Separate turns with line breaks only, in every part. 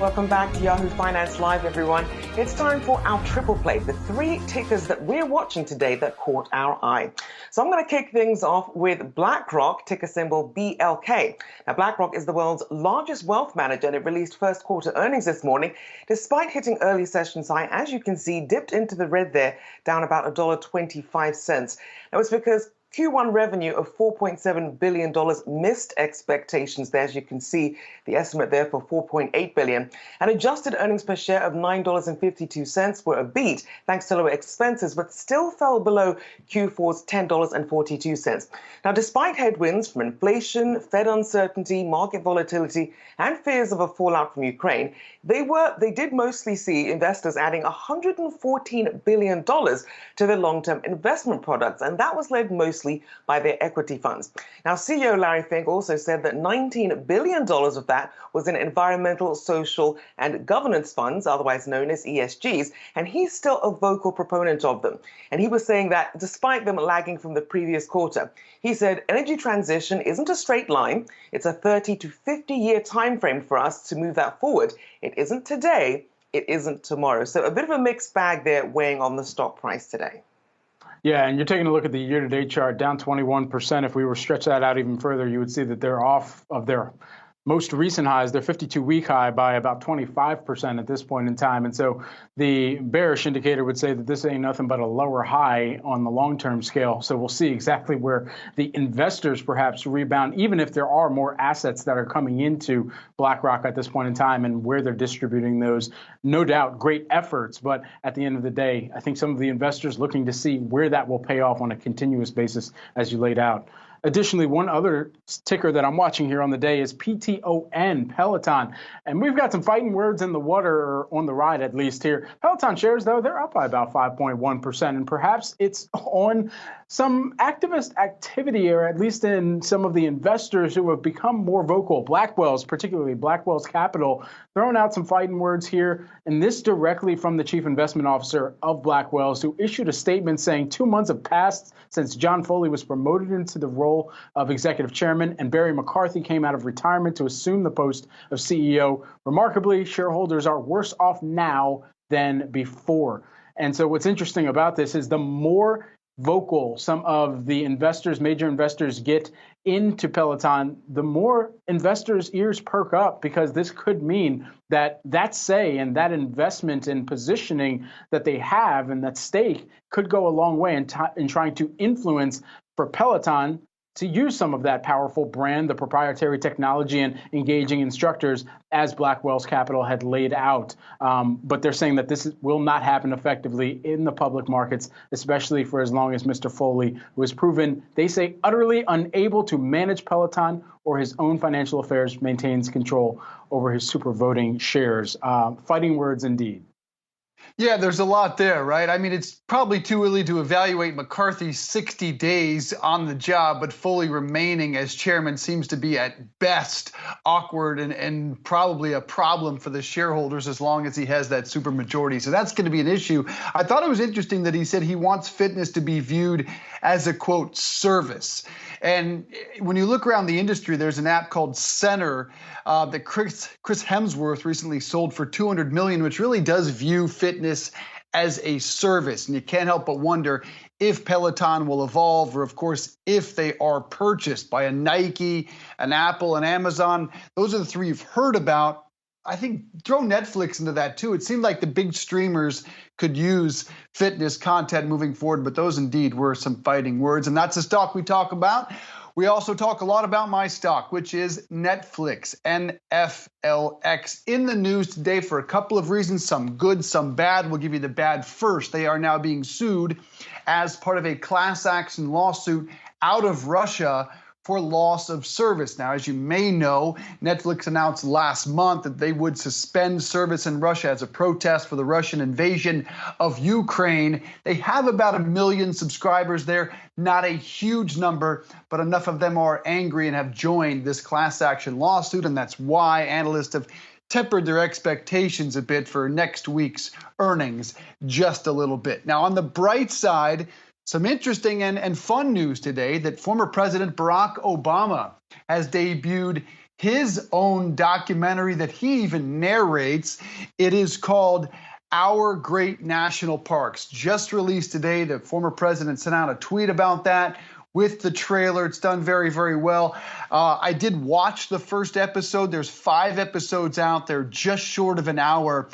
Welcome back to Yahoo Finance Live, everyone. It's time for our triple play, the three tickers that we're watching today that caught our eye. So I'm going to kick things off with BlackRock, ticker symbol BLK. Now, BlackRock is the world's largest wealth manager, and it released first quarter earnings this morning. Despite hitting early sessions high, as you can see, dipped into the red there, down about $1.25. Now, it's because Q1 revenue of $4.7 billion missed expectations there, as you can see, the estimate there for $4.8 billion. And adjusted earnings per share of $9.52 were a beat, thanks to lower expenses, but still fell below Q4's $10.42. Now, despite headwinds from inflation, Fed uncertainty, market volatility, and fears of a fallout from Ukraine, they did mostly see investors adding $114 billion to their long-term investment products, and that was led mostly by their equity funds. Now, CEO Larry Fink also said that $19 billion of that was in environmental, social, and governance funds, otherwise known as ESGs, and he's still a vocal proponent of them. And he was saying that despite them lagging from the previous quarter, he said energy transition isn't a straight line. It's a 30 to 50-year time frame for us to move that forward. It isn't today. It isn't tomorrow. So a bit of a mixed bag there weighing on the stock price today.
Yeah, and you're taking a look at the year-to-date chart, down 21%. If we were to stretch that out even further, you would see that they're off of their most recent highs, their 52-week high, by about 25% at this point in time. And so the bearish indicator would say that this ain't nothing but a lower high on the long-term scale. So we'll see exactly where the investors perhaps rebound, even if there are more assets that are coming into BlackRock at this point in time and where they're distributing those. No doubt, great efforts. But at the end of the day, I think some of the investors looking to see where that will pay off on a continuous basis, as you laid out. Additionally, one other ticker that I'm watching here on the day is PTON, Peloton. And we've got some fighting words in the water, or on the ride at least here. Peloton shares, though, they're up by about 5.1%. And perhaps it's on some activist activity, or at least in some of the investors who have become more vocal. Blackwell's, particularly Blackwell's Capital, throwing out some fighting words here. And this directly from the chief investment officer of Blackwell's, who issued a statement saying 2 months have passed since John Foley was promoted into the role of executive chairman, and Barry McCarthy came out of retirement to assume the post of CEO. Remarkably, shareholders are worse off now than before. And so what's interesting about this is the more vocal some of the investors, major investors, get into Peloton, the more investors' ears perk up, because this could mean that that say and that investment and positioning that they have and that stake could go a long way in trying to influence for Peloton to use some of that powerful brand, the proprietary technology, and engaging instructors as Blackwell's Capital had laid out. But they're saying that this will not happen effectively in the public markets, especially for as long as Mr. Foley, who has proven, they say, utterly unable to manage Peloton or his own financial affairs, maintains control over his super voting shares. Fighting words indeed.
Yeah, there's a lot there, right? I mean, it's probably too early to evaluate McCarthy's 60 days on the job, but Foley remaining as chairman seems to be at best awkward and probably a problem for the shareholders as long as he has that supermajority. So that's going to be an issue. I thought it was interesting that he said he wants fitness to be viewed as a, quote, service. And when you look around the industry, there's an app called Center that Chris Hemsworth recently sold for $200 million, which really does view fitness as a service. And you can't help but wonder if Peloton will evolve, or of course, if they are purchased by a Nike, an Apple, an Amazon. Those are the three you've heard about. I think throw Netflix into that too. It seemed like the big streamers could use fitness content moving forward, but those indeed were some fighting words. And that's the stock we talk about. We also talk a lot about my stock, which is Netflix, NFLX. In the news today for a couple of reasons, some good, some bad. We'll give you the bad first. They are now being sued as part of a class action lawsuit out of Russia for loss of service. Now, as you may know, Netflix announced last month that they would suspend service in Russia as a protest for the Russian invasion of Ukraine. They have about 1 million subscribers there, not a huge number, but enough of them are angry and have joined this class action lawsuit, and that's why analysts have tempered their expectations a bit for next week's earnings just a little bit. Now, on the bright side, some interesting and fun news today that former President Barack Obama has debuted his own documentary that he even narrates. It is called Our Great National Parks. Just released today. The former president sent out a tweet about that with the trailer. It's done very, very well. I did watch the first episode. There's 5 episodes out there, just short of an hour.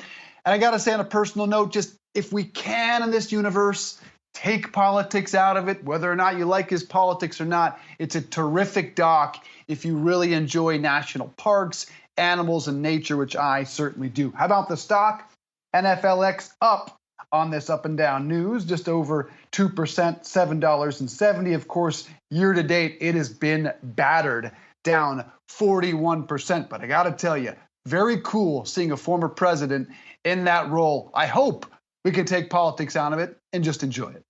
And I got to say, on a personal note, just if we can in this universe, take politics out of it, whether or not you like his politics or not. It's a terrific doc if you really enjoy national parks, animals, and nature, which I certainly do. How about the stock? NFLX up on this up and down news, just over 2%, $7.70. Of course, year to date, it has been battered, down 41%. But I got to tell you, very cool seeing a former president in that role. I hope we can take politics out of it and just enjoy it.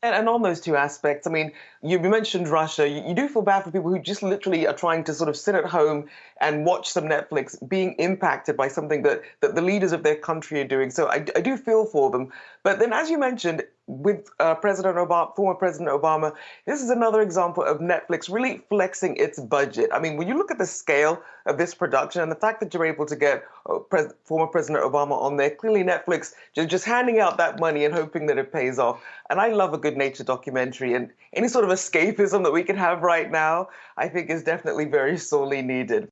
And on those two aspects, I mean, you mentioned Russia. You do feel bad for people who just literally are trying to sort of sit at home and watch some Netflix, being impacted by something that the leaders of their country are doing. So I do feel for them. But then, as you mentioned, with former President Obama, this is another example of Netflix really flexing its budget. I mean, when you look at the scale of this production and the fact that you're able to get former President Obama on there, clearly Netflix just handing out that money and hoping that it pays off. And I love a good nature documentary, and any sort of escapism that we can have right now, I think is definitely very sorely needed.